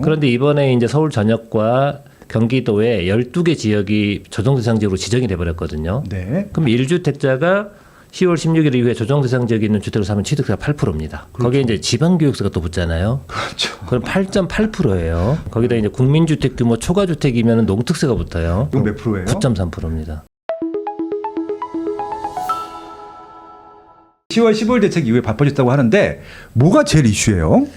그런데 이번에 이제 서울 전역과 경기도에 12개 지역이 조정대상 지역으로 지정이 돼버렸거든요. 네. 그럼 1주택자가 10월 16일 이후에 조정대상 지역에 있는 주택을 사면 취득세가 8%입니다. 그렇죠. 거기에 이제 지방교육세가 또 붙잖아요. 그렇죠. 그럼 8.8%예요. 거기다 이제 국민주택 규모 초과주택이면 농특세가 붙어요. 이건 몇 프로예요? 9.3%입니다. 10월 15일 대책 이후에 바빠졌다고 하는데 뭐가 제일 이슈예요?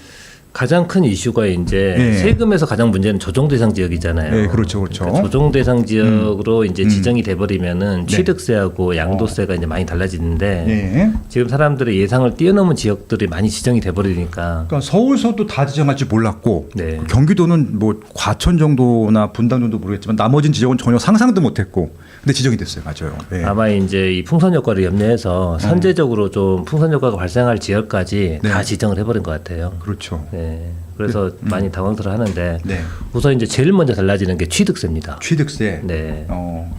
가장 큰 이슈가 이제 네. 세금에서 가장 문제는 조정대상 지역이잖아요. 네, 그렇죠, 그렇죠. 그러니까 조정대상 지역으로 이제 지정이 돼버리면은 네. 취득세하고 양도세가 이제 많이 달라지는데 네. 지금 사람들의 예상을 뛰어넘은 지역들이 많이 지정이 돼버리니까 그러니까 서울서도 다 지정할 줄 몰랐고 네. 경기도는 뭐 과천 정도나 분당 정도 모르겠지만 나머진 지역은 전혀 상상도 못했고 근데 지정이 됐어요. 맞아요. 네. 아마 이제 이 풍선 효과를 염려해서 선제적으로 좀 풍선 효과가 발생할 지역까지 네. 다 지정을 해버린 것 같아요. 그렇죠. 네. 그래서 많이 당황스러워하는데 네. 우선 이제 제일 먼저 달라지는 게 취득세입니다. 취득세. 네.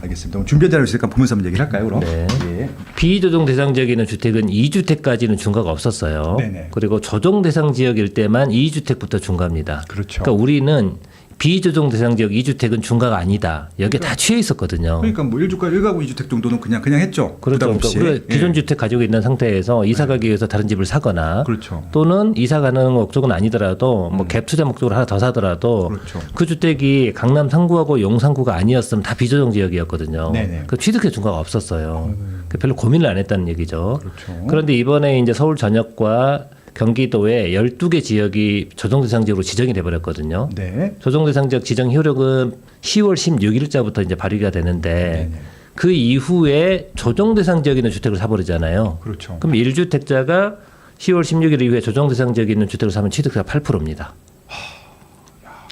알겠습니다. 그럼 준비한 자료 있으니까 보면서 한번 얘기를 할까요, 그럼? 네. 예. 비조정 대상 지역에 있는 주택은 2주택까지는 중과가 없었어요. 네네. 그리고 조정 대상 지역일 때만 2주택부터 중과입니다. 그렇죠. 그러니까 우리는 비조정 대상 지역 2주택은 중과가 아니다. 여기에 다 취해 있었거든요. 그러니까 뭐 1가구 2주택 정도는 그냥 했죠. 그렇죠. 부담 없이. 그러니까 우리가 기존 예. 주택 가지고 있는 상태에서 이사 가기 위해서 다른 집을 사거나 그렇죠. 또는 이사 가는 목적은 아니더라도 뭐 갭 투자 목적으로 하나 더 사더라도 그렇죠. 그 주택이 강남 3구하고 용산 구가 아니었으면 다 비조정 지역이었거든요. 네네. 그 취득세 중과가 없었어요. 그 별로 고민을 안 했다는 얘기죠. 그렇죠. 그런데 이번에 이제 서울 전역과 경기도에 12개 지역이 조정대상 지역으로 지정이 돼버렸거든요. 네. 조정대상 지역 지정 효력은 10월 16일자부터 이제 발휘가 되는데 네네. 그 이후에 조정대상 지역에 있는 주택을 사버리잖아요. 그렇죠. 그럼 1주택자가 10월 16일 이후에 조정대상 지역에 있는 주택을 사면 취득세가 8%입니다.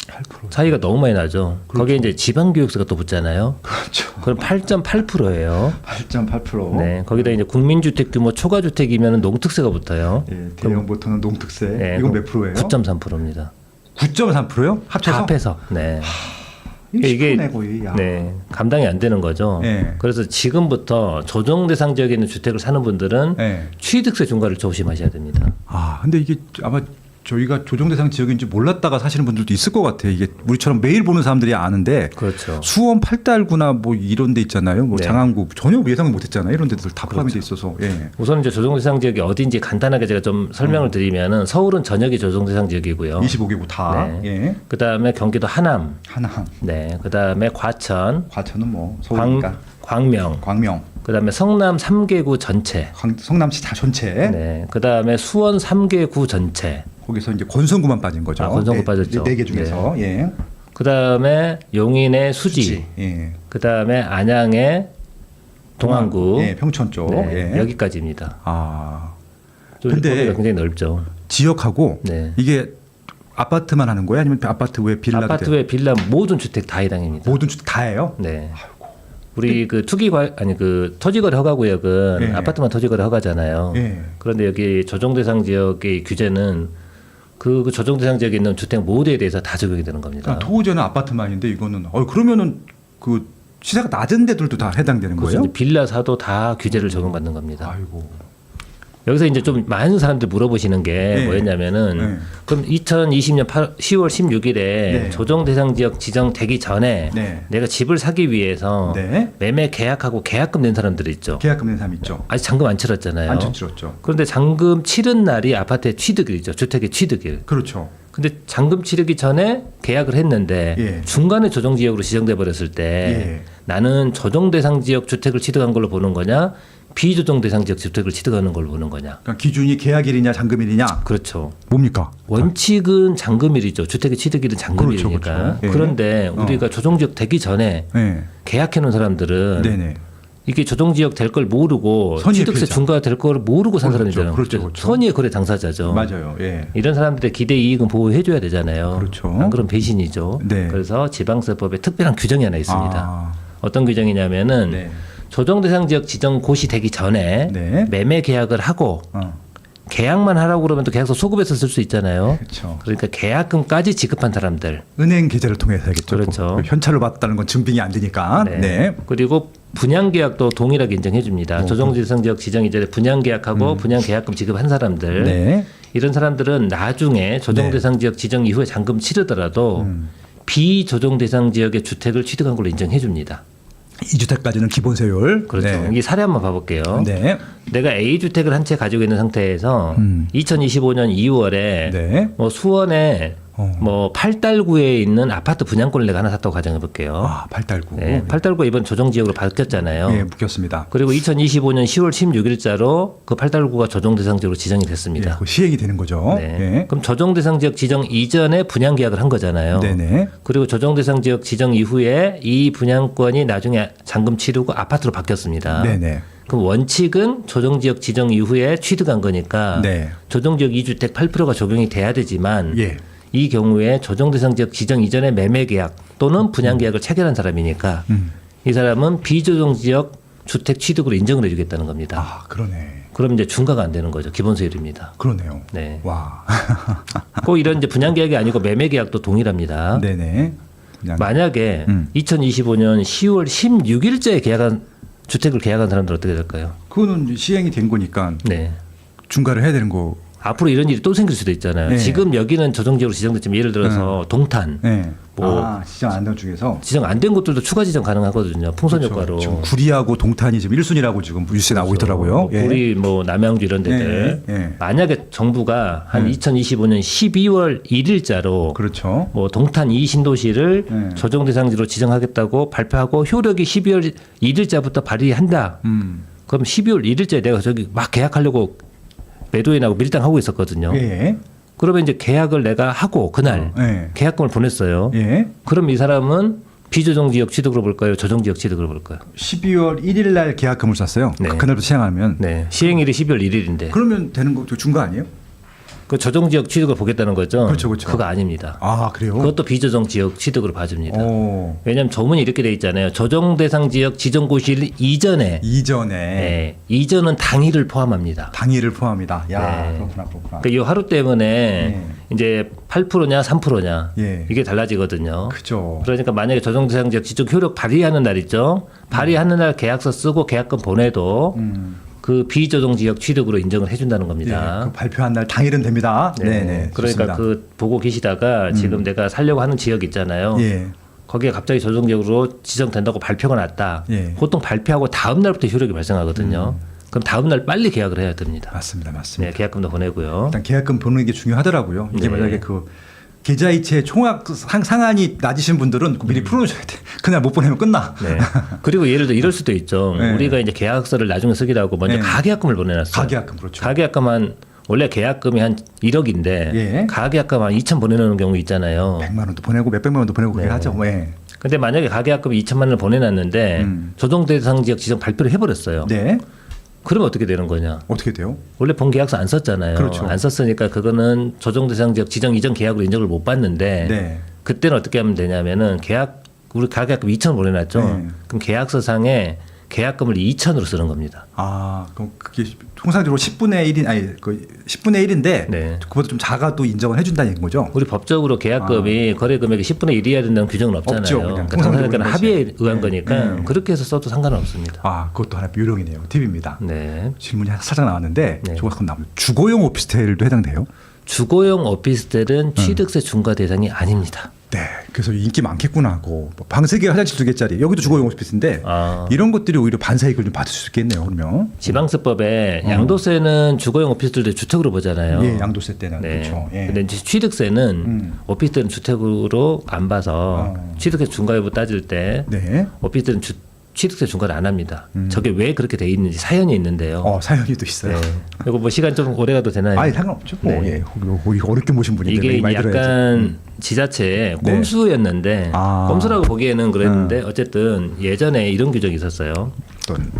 8%. 차이가 너무 많이 나죠. 그렇죠. 거기에 이제 지방교육세가 또 붙잖아요. 그렇죠. 그럼 8.8%예요. 8.8%. 네, 거기다 이제 국민주택 규모 초과주택이면 농특세가 붙어요. 예, 대형부터는 농특세. 네, 이건 몇 프로예요? 9.3%입니다. 9.3%요? 합쳐서? 다 합해서. 네. 이게 이게- 거의. 야. 네, 감당이 안 되는 거죠. 네. 그래서 지금부터 조정 대상 지역에 있는 주택을 사는 분들은 네. 취득세 중과를 조심하셔야 됩니다. 아, 근데 이게 아마 저희가 조정 대상 지역인지 몰랐다가 사시는 분들도 있을 것 같아요. 이게 우리처럼 매일 보는 사람들이 아는데 그렇죠. 수원 팔달구나 뭐 이런 데 있잖아요. 뭐 네. 장안구 전혀 예상을 못 했잖아요. 이런 데들 다 포함이 돼 있어서. 예. 우선 이제 조정 대상 지역이 어딘지 간단하게 제가 좀 설명을 드리면은 서울은 전역이 조정 대상 지역이고요. 25개국 다. 네. 예. 그다음에 경기도 하남, 하남. 네, 그다음에 과천, 과천은 뭐 서울이니까. 광명, 광명. 그다음에 성남 3개구 전체, 성남시 다 전체. 네, 그다음에 수원 3개구 전체, 거기서 이제 권선구만 빠진 거죠. 아, 권선구 빠졌죠. 네 개 중에서. 예. 그다음에 용인의 수지, 예. 그다음에 안양의 동안구, 예, 평촌 쪽. 네, 예. 여기까지입니다. 아. 좀 근데 범위가 굉장히 넓죠. 지역하고 네. 이게 아파트만 하는 거예요? 아니면 아파트 외에 빌라도 아파트 돼요? 외 빌라 모든 주택 다 해당입니다. 모든 주택 다예요? 네. 우리 그 그 토지거래 허가구역은 예. 아파트만 토지거래 허가잖아요. 예. 그런데 여기 조정대상 지역의 규제는 그 조정대상 지역에 있는 주택 모두에 대해서 다 적용이 되는 겁니다. 그러니까 토지는 아파트만인데 이거는 그러면은 그 시세가 낮은 데들도 다 해당되는 그래서 거예요? 이제 빌라 사도 다 규제를 적용받는 겁니다. 아이고. 여기서 이제 좀 많은 사람들이 물어보시는 게 네. 뭐였냐면은 네. 그럼 2020년 10월 16일에 네. 조정대상 지역 지정되기 전에 네. 내가 집을 사기 위해서 네. 매매 계약하고 계약금 낸 사람들이 있죠. 계약금 낸 사람 있죠. 아직 잔금 안 치렀잖아요. 안 치렀죠. 그런데 잔금 치른 날이 아파트의 취득일이죠. 주택의 취득일. 그렇죠. 근데 잔금 치르기 전에 계약을 했는데 예. 중간에 조정 지역으로 지정돼 버렸을 때 예. 나는 조정 대상 지역 주택을 취득한 걸로 보는 거냐 비조정 대상 지역 주택을 취득하는 걸로 보는 거냐. 그러니까 기준이 계약일이냐 잔금일이냐 그렇죠. 뭡니까? 원칙은 잔금일이죠. 주택의 취득일은 잔금일이니까. 그렇죠, 그렇죠. 예. 그런데 우리가 조정 지역 되기 전에 네. 계약해 놓은 사람들은 네네. 이게 조정 지역 될 걸 모르고 선의의 취득세 피해자. 중과가 될 걸 모르고 산 그렇죠, 사람이잖아요. 그렇죠, 그렇죠. 선의의 거래 당사자죠. 맞아요. 예. 이런 사람들의 기대 이익은 보호해 줘야 되잖아요. 그렇죠. 안 그럼 배신이죠. 네. 그래서 지방세법에 특별한 규정이 하나 있습니다. 아. 어떤 규정이냐면은 네. 조정 대상 지역 지정 고시 되기 전에 네. 매매 계약을 하고 어. 계약만 하라고 그러면 또 계약서 소급해서 쓸 수 있잖아요. 그렇죠. 그러니까 계약금까지 지급한 사람들. 은행 계좌를 통해서 해야겠죠. 그렇죠. 현찰로 받았다는 건 증빙이 안 되니까. 네. 그리고 분양 계약도 동일하게 인정해 줍니다. 뭐, 조정 대상 지역 지정 이전에 분양 계약하고 분양 계약금 지급한 사람들. 네. 이런 사람들은 나중에 조정대상 지역 지정 이후에 잔금 치르더라도 비조정대상 지역의 주택을 취득한 걸로 인정해 줍니다. 2주택까지는 기본 세율. 그렇죠. 네. 이 사례 한번 봐볼게요. 네. 내가 A 주택을 한 채 가지고 있는 상태에서 2025년 2월에 네. 뭐 수원에 뭐 팔달구에 있는 아파트 분양권을 내가 하나 샀다고 가정해 볼게요. 아, 팔달구. 네, 팔달구가 이번 조정 지역으로 바뀌었잖아요. 예, 묶였습니다. 그리고 2025년 10월 16일자로 그 팔달구가 조정 대상 지역으로 지정이 예, 됐습니다. 그 시행이 되는 거죠. 네. 예. 그럼 조정 대상 지역 지정 이전에 분양 계약을 한 거잖아요. 네네. 그리고 조정 대상 지역 지정 이후에 이 분양권이 나중에 잔금 치르고 아파트로 바뀌었습니다. 네네. 그럼 원칙은 조정 지역 지정 이후에 취득한 거니까 네. 조정 지역 2주택 8%가 적용이 돼야 되지만 예. 이 경우에 조정 대상 지역 지정 이전에 매매 계약 또는 분양 계약을 체결한 사람이니까 이 사람은 비조정 지역 주택 취득으로 인정을 해주겠다는 겁니다. 아, 그러네. 그럼 이제 중과가 안 되는 거죠. 기본 세율입니다. 그러네요. 네. 와. 꼭 이런 이제 분양 계약이 아니고 매매 계약도 동일합니다. 네네. 그냥 만약에 2025년 10월 16일자에 계약한 주택을 계약한 사람들 어떻게 될까요? 그거는 시행이 된 거니까 네. 중과를 해야 되는 거. 앞으로 이런 일이 또 생길 수도 있잖아요. 네. 지금 여기는 조정지역으로 지정됐지만 예를 들어서 동탄 네. 뭐 아, 지정 안 된 중에서. 지정 안 된 곳들도 추가 지정 가능하거든요. 풍선 그렇죠. 효과로. 지금 구리하고 동탄이 지금 1순위라고 지금 뉴스에 나오고 있더라고요. 예. 우리 뭐 남양주 이런 데들 예, 예. 만약에 정부가 한 2025년 12월 1일자로 그렇죠. 뭐 동탄 이 신도시를 예. 조정 대상지로 지정하겠다고 발표하고 효력이 12월 1일자부터 발휘한다. 그럼 12월 1일자에 내가 저기 막 계약하려고 매도인하고 밀당하고 있었거든요. 예. 그러면 이제 계약을 내가 하고 그날 예. 계약금을 보냈어요. 예. 그럼 이 사람은 비조정 지역 취득으로 볼까요? 조정 지역 취득으로 볼까요? 12월 1일 날 계약금을 쐈어요. 네. 그날부터 시행하면. 네. 시행일이 12월 1일인데 그러면 되는 거 준거 아니에요? 그 조정 지역 취득을 보겠다는 거죠? 그렇죠, 그렇죠. 그거 아닙니다. 아, 그래요? 그것도 비조정 지역 취득으로 봐줍니다. 오. 왜냐하면 조문이 이렇게 돼 있잖아요. 조정 대상 지역 지정 고시일 이전에 이전에 네. 이전은 당일을 포함합니다. 당일을 포함이다. 야, 네. 그렇구나, 그렇구나. 그러니까 이 하루 때문에 이제 8%냐 3%냐 예. 이게 달라지거든요. 그죠. 그러니까 만약에 조정 대상 지역 지정 효력 발휘하는 날 있죠. 발휘하는 날 계약서 쓰고 계약금 보내도 그 비조정 지역 취득으로 인정을 해준다는 예, 겁니다. 그 발표한 날 당일은 됩니다. 네, 네. 그러니까 좋습니다. 그 보고 계시다가 지금 내가 살려고 하는 지역 있잖아요. 예. 거기에 갑자기 조정 지역으로 지정된다고 발표가 났다. 예. 보통 발표하고 다음 날부터 효력이 발생하거든요. 그럼 다음 날 빨리 계약을 해야 됩니다. 맞습니다. 맞습니다. 네, 계약금도 보내고요. 일단 계약금 보는 게 중요하더라고요. 이게 네. 만약에 그 계좌이체 총액 상한이 낮으신 분들은 미리 풀어놓으셔야 돼. 그날 못 보내면 끝나. 네. 그리고 예를 들어 이럴 수도 있죠. 네. 우리가 이제 계약서를 나중에 쓰기로 하고 먼저 네. 가계약금을 보내놨어요. 가계약금 그렇죠. 가계약금 한 원래 계약금이 한 1억인데 예. 가계약금 한 2천 보내놓는 경우 있잖아요. 100만 원도 보내고 몇백만 원도 보내고 그렇게 네. 하죠. 예. 근데 만약에 가계약금이 2천만 원을 보내놨는데 조정 대상 지역 지정 발표를 해버렸어요. 네. 그러면 어떻게 되는 거냐? 어떻게 돼요? 원래 본 계약서 안 썼잖아요. 그렇죠. 안 썼으니까 그거는 조정 대상 지역 지정 이전 계약으로 인정을 못 받는데 네. 그때는 어떻게 하면 되냐면은 우리 가계약금 2천 보내놨죠. 네. 그럼 계약서상에 계약금을 2천으로 쓰는 겁니다. 아, 그럼 그게 통상적으로 10분의 1인 아니 그 10분의 1인데 네. 그보다 좀 작아도 인정을 해준다는 거죠. 우리 법적으로 계약금이 거래 금액의 10분의 1이어야 된다는 규정은 없잖아요. 없죠, 그냥 그러니까 통상적으로 당사자간 거지. 합의에 의한 네. 거니까 네. 그렇게 해서 써도 상관은 없습니다. 아, 그것도 하나 요령이네요. 팁입니다. 네. 질문이 살짝 나왔는데 네. 조금 나오면 주거용 오피스텔도 해당돼요? 주거용 오피스텔은 취득세 중과 대상이 아닙니다. 네, 그래서 인기 많겠구나 하고 뭐 방 3개 화장실 2개짜리 여기도 주거용 오피스인데 아. 이런 것들이 오히려 반사이익을 좀 받을 수 있겠네요. 그러면 지방세법에 양도세는 주거용 오피스텔들 주택으로 보잖아요. 예, 양도세 때는 네. 그렇죠. 예. 근데 이제 취득세는 오피스텔은 주택으로 안 봐서 취득세 중과 여부 따질 때 네, 오피스텔은 취득세 중과를 안 합니다. 저게 왜 그렇게 돼 있는지 사연이 있는데요. 사연이 또 있어요. 네. 이거 뭐 시간 좀 오래 가도 되나요? 아니 상관없죠. 뭐, 네. 예, 이거 어렵게 모신 분인데 이게 많이 들어야지. 약간 지자체의 꼼수였는데 아. 꼼수라고 보기에는 그랬는데 어쨌든 예전에 이런 규정이 있었어요. 어떤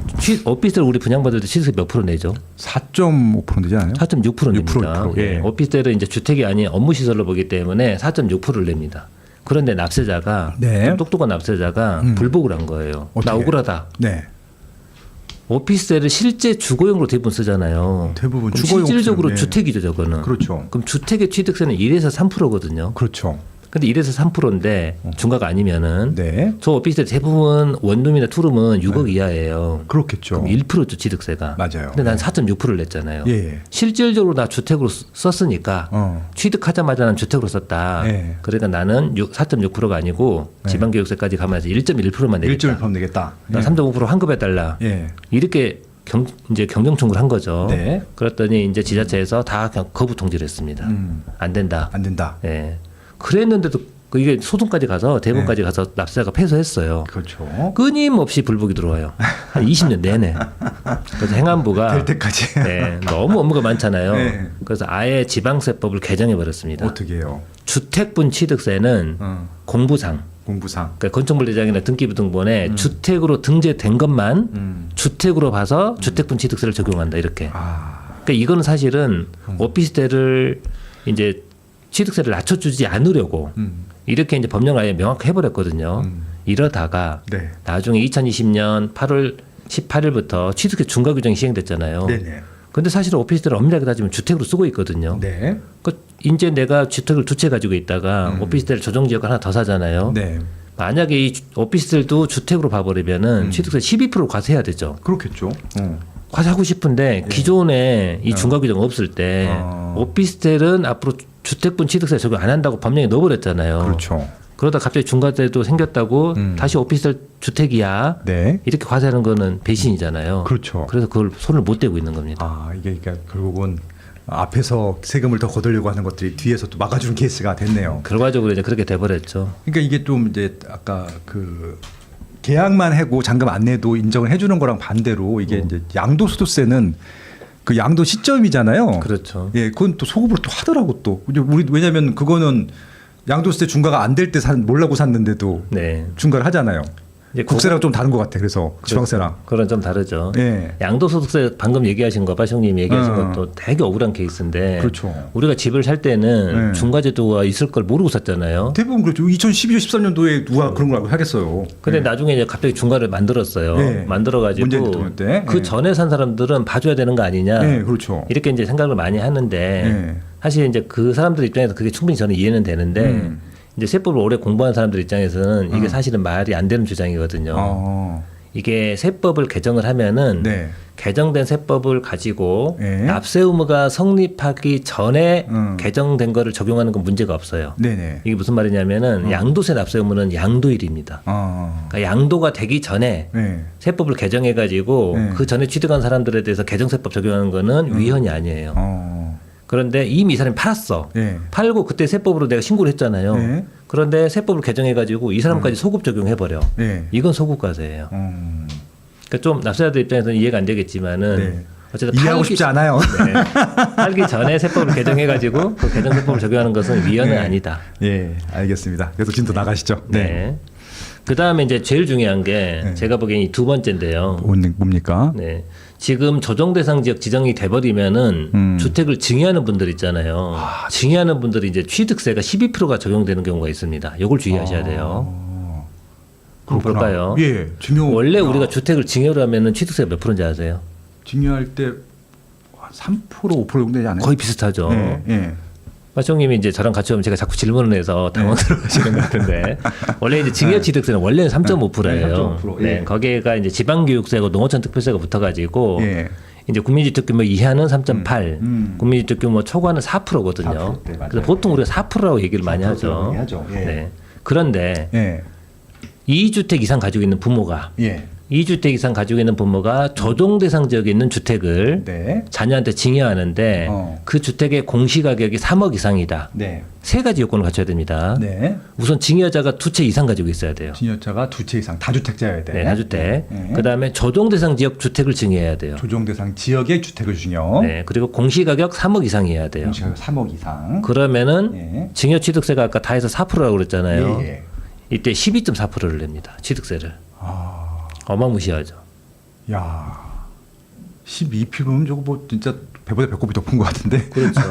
오피스텔 우리 분양받을 때 취득세 몇 프로 내죠? 4.5% 되지 않아요? 4.6%입니다. 6%, 예. 오피스텔은 이제 주택이 아닌 업무 시설로 보기 때문에 4.6%를 냅니다. 그런데 납세자가 네. 좀 똑똑한 납세자가 불복을 한 거예요. 나 어떻게? 억울하다. 네. 오피스텔을 실제 주거용으로 대부분 쓰잖아요. 대부분 그럼 주거용 실질적으로 오피스텔은, 예. 주택이죠, 저거는. 그렇죠. 그럼 주택의 취득세는 1에서 3%거든요. 그렇죠. 근데 1에서 3%인데 중과가 아니면은 네. 저 오피스텔 대부분 원룸이나 투룸은 6억 이하예요. 그렇겠죠. 그럼 1%죠 취득세가. 맞아요. 근데 난 4.6%를 냈잖아요. 예. 실질적으로 나 주택으로 썼으니까 취득하자마자 난 주택으로 썼다. 예. 그러니까 나는 4.6%가 아니고 네. 지방교육세까지 가면서 1.1%만 내겠다. 1.1% 내겠다. 나 3.5% 환급해달라. 예. 이렇게 이제 경정 청구를 한 거죠. 네. 그랬더니 이제 지자체에서 다 그냥 거부 통지를 했습니다. 안 된다. 안 된다. 예. 그랬는데도 이게 소송까지 가서 대법원까지 가서 납세자가 패소했어요. 그렇죠. 끊임없이 불복이 들어와요. 한 20년 내내. 그래서 행안부가 될 때까지. 네, 너무 업무가 많잖아요. 네. 그래서 아예 지방세법을 개정해 버렸습니다. 어떻게 해요? 주택분 취득세는 공부상, 공부상. 그러니까 건축물대장이나 등기부등본에 주택으로 등재된 것만 주택으로 봐서 주택분 취득세를 적용한다 이렇게. 그러니까 이거는 사실은 오피스텔을 이제 취득세를 낮춰주지 않으려고 이렇게 이제 법령 아예 명확히 해버렸거든요. 이러다가 네. 나중에 2020년 8월 18일부터 취득세 중과 규정이 시행됐잖아요. 네네. 근데 사실은 오피스텔을 엄밀하게 따지면 주택으로 쓰고 있거든요. 네. 그 이제 내가 주택을 두 채 가지고 있다가 오피스텔 조정 지역 하나 더 사잖아요. 네. 만약에 이 오피스텔도 주택으로 봐버리면은 취득세 12% 과세해야 되죠. 그렇겠죠. 과세하고 싶은데 기존에 이 중과 규정 없을 때 오피스텔은 앞으로 주택분 취득세 적용 안 한다고 법령에 넣어버렸잖아요. 그렇죠. 그러다 갑자기 중과세도 생겼다고 다시 오피스텔 주택이야 네. 이렇게 과세하는 거는 배신이잖아요. 그렇죠. 그래서 그걸 손을 못 대고 있는 겁니다. 아, 이게 그러니까 결국은 앞에서 세금을 더 거두려고 하는 것들이 뒤에서 또 막아주는 케이스가 됐네요. 결과적으로 이제 그렇게 돼버렸죠. 그러니까 이게 좀 이제 아까 그 계약만 하고 잔금 안 내도 인정을 해주는 거랑 반대로 이게 이제 양도소득세는 그 양도 시점이잖아요. 그렇죠. 예, 그건 또 소급으로 또 하더라고 또. 우리 왜냐하면 그거는 양도세 중과가 안 될 때 몰라고 샀는데도 네. 중과를 하잖아요. 이제 국세랑 좀 다른 것 같아. 그래서 지방세랑. 그런 좀 다르죠. 예. 양도소득세 방금 얘기하신 거 빠숑님이 얘기하신 어. 것도 되게 억울한 케이스인데 그렇죠. 우리가 집을 살 때는 네. 중과제도가 있을 걸 모르고 샀잖아요. 대부분 그렇죠. 2012, 13년도에 누가 그런 걸 알고 하겠어요. 근데 예. 나중에 이제 갑자기 중과를 만들었어요. 네. 만들어가지고 문재인 대통령 때. 그 예. 전에 산 사람들은 봐줘야 되는 거 아니냐. 네, 그렇죠. 이렇게 이제 생각을 많이 하는데 네. 사실 이제 그 사람들 입장에서 그게 충분히 저는 이해는 되는데 이제 세법을 오래 공부한 사람들 입장에서는 이게 사실은 말이 안 되는 주장이거든요. 이게 세법을 개정을 하면은 네. 개정된 세법을 가지고 네. 납세 의무가 성립하기 전에 음. 개정된 거를 적용하는 건 문제가 없어요. 네네. 이게 무슨 말이냐면은 양도세 납세 의무는 양도일입니다. 그러니까 양도가 되기 전에 네. 세법을 개정해 가지고 네. 그 전에 취득한 사람들에 대해서 개정세법 적용하는 거는 위헌이 아니에요. 그런데 이미 이 사람이 팔았어. 네. 팔고 그때 세법으로 내가 신고를 했잖아요. 네. 그런데 세법을 개정해 가지고 이 사람까지 소급 적용해 버려. 네. 이건 소급과세예요. 그러니까 좀 납세자들 입장에서는 이해가 안 되겠지만은 네. 어쨌든 이해하고 싶지 않아요. 네. 팔기 전에 세법을 개정해 가지고 그 개정 세법을 적용하는 것은 위헌은 네. 아니다. 예, 알겠습니다. 그래서 진도 나가시죠. 네. 그 다음에 이제 제일 중요한 게 네. 제가 보기엔 이 두 번째인데요. 뭡니까? 네. 지금 조정 대상 지역 지정이 돼버리면은 주택을 증여하는 분들 있잖아요. 증여하는 분들이 이제 취득세가 12%가 적용되는 경우가 있습니다. 이걸 주의하셔야 돼요. 한번 볼까요? 예, 증여. 원래 우리가 주택을 증여를 하면은 취득세가 몇 프로인지 아세요? 증여할 때 3% 5% 정도 되지 않아요? 거의 비슷하죠. 예, 예. 마청님이 이제 저랑 같이 오면 제가 자꾸 질문을 해서 당황스러워하시는 것 같은데 원래 이제 증여 취득세는 원래는 3.5%예요. 3.5%, 예. 네, 거기에가 이제 지방교육세고 농어촌 특별세가 붙어가지고 예. 이제 국민주택 규모 이하는 3.8, 국민주택 규모 초과는 4%거든요. 4%, 네, 맞아요. 그래서 보통 우리가 4%라고 얘기를 많이 4% 하죠. 라고 많이 하죠. 예. 네. 그런데 예. 2주택 이상 가지고 있는 부모가 예. 2주택 이상 가지고 있는 부모가 조정 대상 지역에 있는 주택을 네. 자녀한테 증여하는데 그 주택의 공시가격이 3억 이상이다. 네. 세 가지 요건을 갖춰야 됩니다. 네. 우선 증여자가 두 채 이상 가지고 있어야 돼요. 증여자가 두 채 이상 다주택자여야 돼. 네, 다주택. 네. 그다음에 조정 대상 지역 주택을 증여해야 돼요. 조정 대상 지역의 주택을 증여. 네, 그리고 공시가격 3억 이상이어야 돼요. 공시가격 3억 이상. 그러면은 예. 증여 취득세가 아까 다 해서 4%라고 그랬잖아요. 예, 예. 이때 12.4%를 냅니다. 취득세를. 어마무시하죠. 야, 12%면 저거 뭐 진짜 배보다 배꼽이 더 큰 것 같은데. 그렇죠.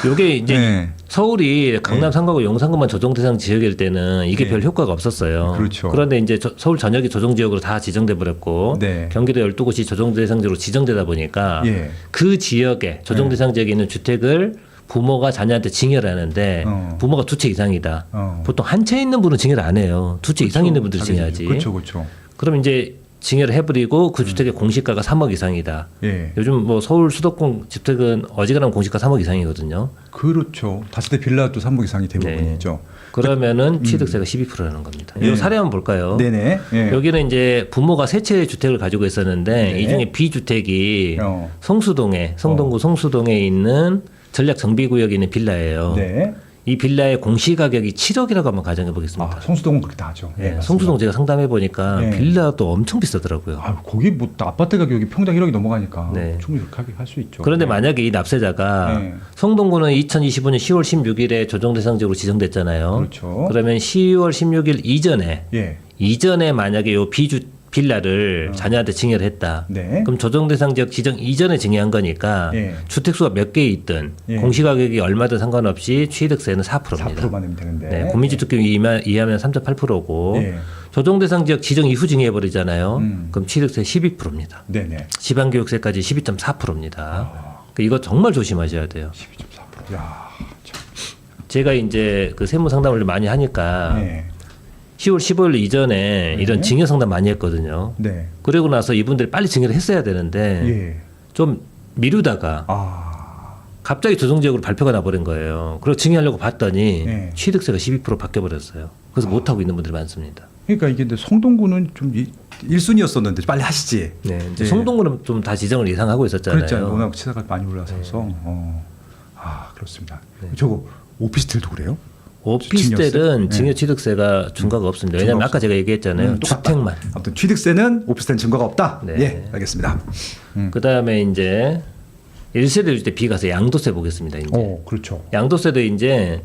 요게 이제 네. 서울이 강남 상가구 용산구만 조정 대상 지역일 때는 이게 네. 별 효과가 없었어요. 그렇죠. 그런데 이제 서울 전역이 조정 지역으로 다 지정돼 버렸고 네. 경기도 12곳이 조정 대상 지역으로 지정되다 보니까 예. 그 지역에 조정 대상 지역에 있는 주택을 부모가 자녀한테 징여를 하는데 부모가 2채 이상이다. 보통 한 채 있는 분은 징여를 안 해요. 2채 이상 있는 분들이 징여하지. 그렇죠. 그럼 이제 징여를 해버리고 그 주택의 공시가가 3억 이상이다. 예. 요즘 뭐 서울 수도권 주택은 어지간하면 공시가 3억 이상이거든요. 그렇죠. 다세대 빌라도 3억 이상이 대부분이죠. 그러면은 취득세가 12%라는 겁니다. 이 사례 한번 볼까요? 네네. 예. 여기는 이제 부모가 3채의 주택을 가지고 있었는데 이 중에 B주택이 성수동에 성동구 성수동에 있는 전략 정비구역에 있는 빌라예요. 네. 이 빌라의 공시가격이 7억이라고 한번 가정해 보겠습니다. 성수동은 그렇게 하죠. 네, 성수동 제가 상담해 보니까 빌라도 엄청 비싸더라고요. 거기 뭐 아파트 가격이 평당 1억이 넘어가니까 네. 충분히 그렇게 할 수 있죠. 그런데 만약에 이 납세자가 성동구는 2025년 10월 16일에 조정 대상지역으로 지정됐잖아요. 그렇죠. 그러면 10월 16일 이전에 만약에 요 빌라를 자녀한테 증여를 했다. 네. 그럼 조정 대상 지역 지정 이전에 증여한 거니까 주택수가 몇 개 있든 공시가격이 얼마든 상관없이 취득세는 4%입니다. 4%만 내면 되는데. 네, 국민주택규 이하면 3.8%고 조정 대상 지역 지정 이후 증여해 버리잖아요. 그럼 취득세 12%입니다. 네네. 지방교육세까지 12.4%입니다. 그러니까 이거 정말 조심하셔야 돼요. 12.4%. 야. 제가 이제 그 세무 상담을 많이 하니까 10월 15일 이전에 이런 증여 상담 많이 했거든요. 네. 그러고 나서 이분들이 빨리 증여를 했어야 되는데 좀 미루다가 갑자기 조정지역으로 발표가 나버린 거예요. 그리고 증여하려고 봤더니 취득세가 12% 바뀌어버렸어요. 그래서 못하고 있는 분들이 많습니다. 그러니까 이게 근데 성동구는 좀 1순위였었는데 빨리 하시지. 네, 이제 성동구는 좀 다 지정을 예상하고 있었잖아요. 그렇죠. 워낙 치사가 많이 올라서서. 그렇습니다. 저거 오피스텔도 그래요? 오피스텔은 증여 취득세가 중과가 없습니다. 왜냐하면 아까 제가 얘기했잖아요. 주택만. 아무튼 취득세는 오피스텔은 증거가 없다. 네. 예, 알겠습니다. 그다음에 이제 1세대 주택 비과세 양도세 보겠습니다. 이제. 그렇죠. 양도세도 이제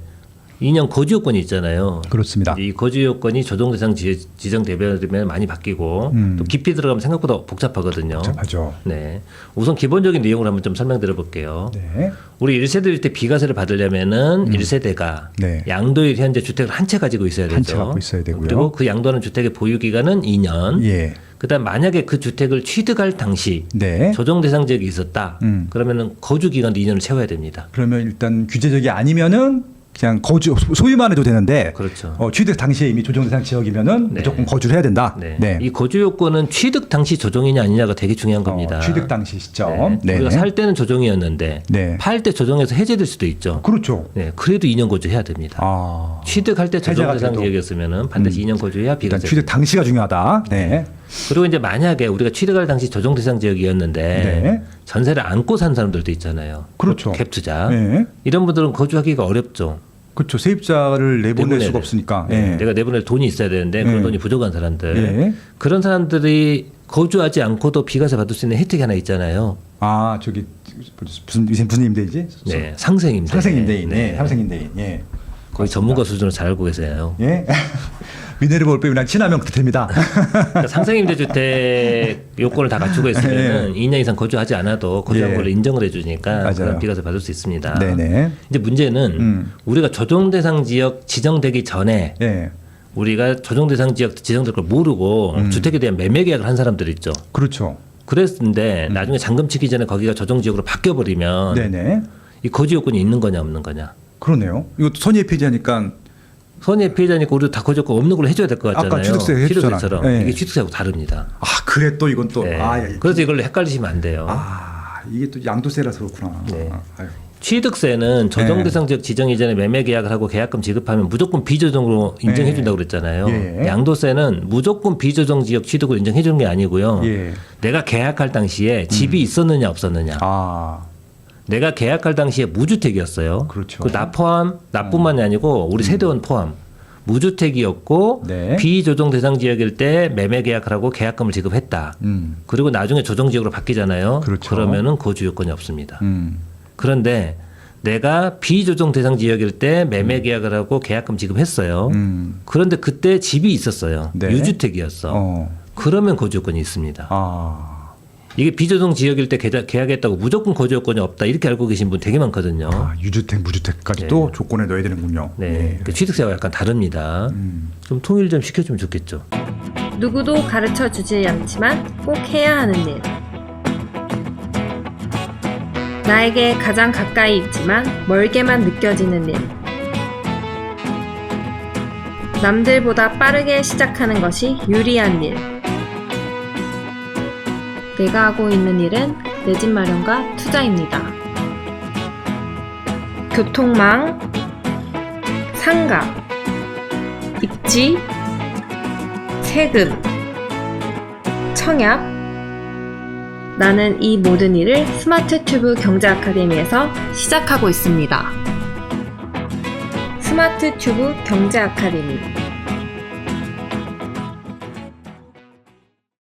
2년 거주 요건이 있잖아요. 그렇습니다. 이 거주 요건이 조정 대상 지정 되면 많이 바뀌고 또 깊이 들어가면 생각보다 복잡하거든요. 복잡하죠. 네. 우선 기본적인 내용을 한번 좀 설명드려 볼게요. 네. 우리 1세대 주택 비과세를 받으려면은 1세대가 양도일 현재 주택을 한 채 가지고 있어야 되죠. 한 채 갖고 있어야 되고요. 그리고 그 양도하는 주택의 보유 기간은 2년. 그다음 만약에 그 주택을 취득할 당시 조정 대상 지역이 있었다. 그러면은 거주 기간도 2년을 채워야 됩니다. 그러면 일단 규제적이 아니면은 그냥 거주 소유만 해도 되는데 그렇죠. 취득 당시에 이미 조정 대상 지역이면은 무조건 거주를 해야 된다. 이 거주 요건은 취득 당시 조정이냐 아니냐가 되게 중요한 겁니다. 취득 당시 시점. 우리가 살 때는 조정이었는데 팔 때 조정해서 해제될 수도 있죠. 그렇죠. 그래도 2년 거주해야 됩니다. 취득할 때 조정 대상 지역이었으면은 반드시 2년 거주해야 비과세. 일단 취득 당시가 중요하다. 그리고 이제 만약에 우리가 취득할 당시 조정 대상 지역이었는데 전세를 안고 산 사람들도 있잖아요. 그렇죠. 갭 투자. 이런 분들은 거주하기가 어렵죠. 그렇죠. 세입자를 내보낼 수가 없으니까. 내가 내보낼 돈이 있어야 되는데 그런 돈이 부족한 사람들. 그런 사람들이 거주하지 않고도 비과세 받을 수 있는 혜택이 하나 있잖아요. 저기 무슨 임대이지? 네, 상생임대. 상생임대인. 상생임대인. 거의 전문가 수준으로 잘 알고 계세요. 미네르바 올빼미랑 친하면 그렇게 됩니다. 그러니까 상생임대 주택 요건을 다 갖추고 있으면 2년 이상 거주하지 않아도 거주한 걸로 인정을 해주니까 그런 비과세 받을 수 있습니다. 이제 문제는 우리가 조정 대상 지역 지정되기 전에 우리가 조정 대상 지역 지정될 걸 모르고 주택에 대한 매매 계약을 한 사람들 있죠. 그렇죠. 그랬는데 나중에 잔금 치기 전에 거기가 조정 지역으로 바뀌어 버리면 이 거주 요건이 있는 거냐 없는 거냐. 그러네요. 이거 선의의 피해자니까. 선의의 피해자니까 우리도 다 거주 요건 없는 걸로 해줘야 될 것 같잖아요. 아까 취득세처럼. 이게 취득세하고 다릅니다. 그래 또 이건 또. 그래서 이걸로 헷갈리시면 안 돼요. 이게 또 양도세라서 그렇구나. 취득세는 조정 대상 지역 지정 이전에 매매 계약을 하고 계약금 지급하면 무조건 비조정으로 인정해 준다고 그랬잖아요. 양도세는 무조건 비조정 지역 취득으로 인정해 주는 게 아니고요. 내가 계약할 당시에 집이 있었느냐 없었느냐. 내가 계약할 당시에 무주택이었어요. 그렇죠. 그 나 포함, 나뿐만이 아니고 우리 세대원 포함 무주택이었고 비조정 대상 지역일 때 매매 계약을 하고 계약금을 지급했다. 그리고 나중에 조정 지역으로 바뀌잖아요. 그러면은 거주 요건이 없습니다. 그런데 내가 비조정 대상 지역일 때 매매 계약을 하고 계약금 지급했어요. 그런데 그때 집이 있었어요. 유주택이었어. 그러면 거주 요건이 있습니다. 이게 비조정 지역일 때 계약했다고 무조건 거주 요건이 없다 이렇게 알고 계신 분 되게 많거든요. 유주택, 무주택까지도 조건에 넣어야 되는군요. 그 취득세가 약간 다릅니다. 좀 통일 좀 시켜주면 좋겠죠. 누구도 가르쳐 주지 않지만 꼭 해야 하는 일. 나에게 가장 가까이 있지만 멀게만 느껴지는 일. 남들보다 빠르게 시작하는 것이 유리한 일. 내가 하고 있는 일은 내 집 마련과 투자입니다. 교통망, 상가, 입지, 세금, 청약. 나는 이 모든 일을 스마트 튜브 경제 아카데미에서 시작하고 있습니다. 스마트 튜브 경제 아카데미.